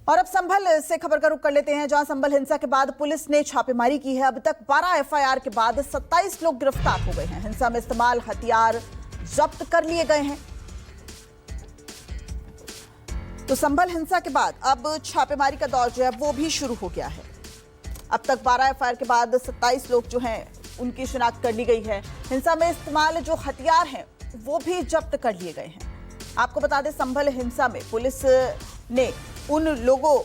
और अब संभल से खबर का रुख कर लेते हैं, जहां संभल हिंसा के बाद पुलिस ने छापेमारी की है। अब तक 12 एफआईआर के बाद 27 लोग गिरफ्तार हो गए हैं। हिंसा में इस्तेमाल हथियार जब्त कर लिए गए हैं। तो संभल हिंसा के बाद अब छापेमारी का दौर जो है वो भी शुरू हो गया है। अब तक 12 एफआईआर के बाद 27 लोग जो हैं उनकी शिनाख्त कर ली गई है। हिंसा में इस्तेमाल जो हथियार हैं वो भी जब्त कर लिए गए हैं। आपको बता दें, संभल हिंसा में पुलिस ने उन लोगों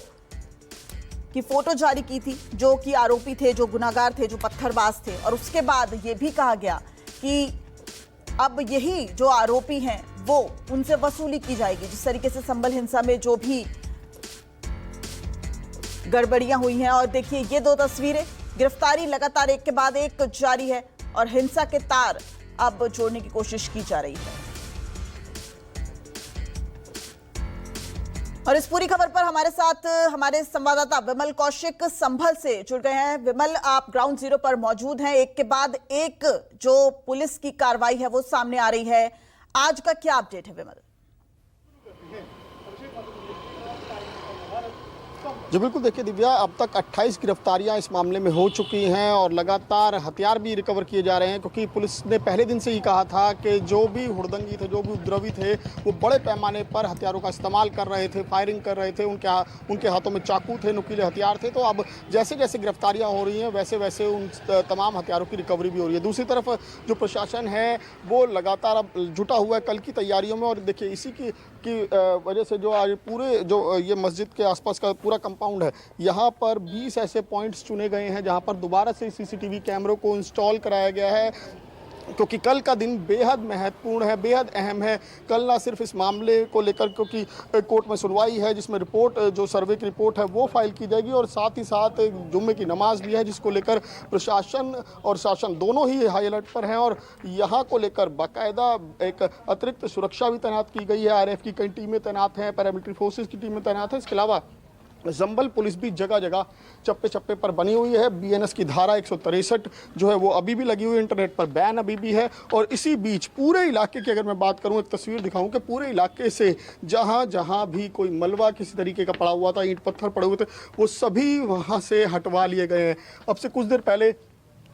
की फोटो जारी की थी जो कि आरोपी थे, जो गुनाहगार थे, जो पत्थरबाज थे। और उसके बाद ये भी कहा गया कि अब यही जो आरोपी हैं वो उनसे वसूली की जाएगी। जिस तरीके से संभल हिंसा में जो भी गड़बड़ियां हुई हैं, और देखिए ये दो तस्वीरें, गिरफ्तारी लगातार एक के बाद एक जारी है और हिंसा के तार अब जोड़ने की कोशिश की जा रही है। और इस पूरी खबर पर हमारे साथ हमारे संवाददाता विमल कौशिक संभल से जुड़ गए हैं। विमल, आप ग्राउंड जीरो पर मौजूद हैं। एक के बाद एक जो पुलिस की कार्रवाई है वो सामने आ रही है। आज का क्या अपडेट है विमल? जी बिल्कुल, देखिए दिव्या, अब तक 28 गिरफ्तारियां इस मामले में हो चुकी हैं और लगातार हथियार भी रिकवर किए जा रहे हैं, क्योंकि पुलिस ने पहले दिन से ही कहा था कि जो भी हुड़दंगी थे, जो भी उपद्रवी थे, वो बड़े पैमाने पर हथियारों का इस्तेमाल कर रहे थे, फायरिंग कर रहे थे, उनके हाथों में चाकू थे, नुकीले हथियार थे। तो अब जैसे जैसे गिरफ्तारियाँ हो रही हैं वैसे वैसे उन तमाम हथियारों की रिकवरी भी हो रही है। दूसरी तरफ जो प्रशासन है वो लगातार अब जुटा हुआ है कल की तैयारियों में। और देखिए इसी की वजह से जो आज पूरे जो ये मस्जिद के आसपास का पूरा कंपाउंड है, यहाँ पर 20 ऐसे पॉइंट्स चुने गए हैं जहाँ पर दोबारा से सीसीटीवी कैमरों को इंस्टॉल कराया गया है, क्योंकि कल का दिन बेहद महत्वपूर्ण है, बेहद अहम है। कल ना सिर्फ इस मामले को लेकर, क्योंकि कोर्ट में सुनवाई है जिसमें रिपोर्ट, जो सर्वे की रिपोर्ट है वो फाइल की जाएगी, और साथ ही साथ जुम्मे की नमाज भी है जिसको लेकर प्रशासन और शासन दोनों ही हाई अलर्ट पर हैं। और यहाँ को लेकर बाकायदा एक अतिरिक्त सुरक्षा भी तैनात की गई है। आरएफ की कई टीमें तैनात हैं, पैरामिलिट्री फोर्सेज की टीमें तैनात हैं। इसके अलावा संभल पुलिस भी जगह जगह चप्पे चप्पे पर बनी हुई है। बीएनएस की धारा 163 जो है वो अभी भी लगी हुई है, इंटरनेट पर बैन अभी भी है। और इसी बीच पूरे इलाके की अगर मैं बात करूं, एक तस्वीर दिखाऊं कि पूरे इलाके से जहां जहां भी कोई मलबा किसी तरीके का पड़ा हुआ था, ईंट पत्थर पड़े हुए थे, वो सभी वहां से हटवा लिए गए हैं। अब से कुछ देर पहले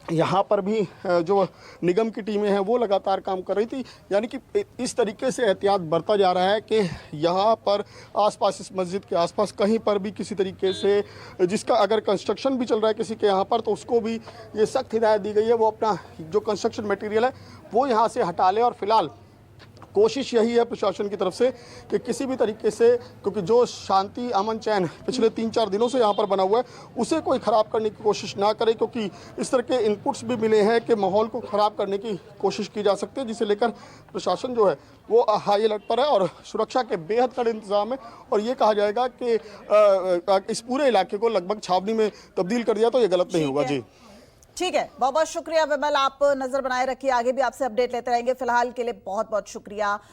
यहाँ पर भी जो निगम की टीमें हैं वो लगातार काम कर रही थी। यानी कि इस तरीके से एहतियात बरता जा रहा है कि यहाँ पर आसपास, इस मस्जिद के आसपास कहीं पर भी किसी तरीके से, जिसका अगर कंस्ट्रक्शन भी चल रहा है किसी के यहाँ पर, तो उसको भी ये सख्त हिदायत दी गई है वो अपना जो कंस्ट्रक्शन मटेरियल है वो यहाँ से हटा ले। और फिलहाल कोशिश यही है प्रशासन की तरफ से कि किसी भी तरीके से, क्योंकि जो शांति अमन चैन पिछले 3-4 दिनों से यहाँ पर बना हुआ है उसे कोई ख़राब करने की कोशिश ना करे, क्योंकि इस तरह के इनपुट्स भी मिले हैं कि माहौल को ख़राब करने की कोशिश की जा सकती है, जिसे लेकर प्रशासन जो है वो हाई अलर्ट पर है और सुरक्षा के बेहद कड़े इंतजाम है। और ये कहा जाएगा कि इस पूरे इलाके को लगभग छावनी में तब्दील कर दिया तो ये गलत नहीं होगा। जी ठीक है, बहुत बहुत शुक्रिया विमल। आप नजर बनाए रखिए, आगे भी आपसे अपडेट लेते रहेंगे। फिलहाल के लिए बहुत बहुत शुक्रिया।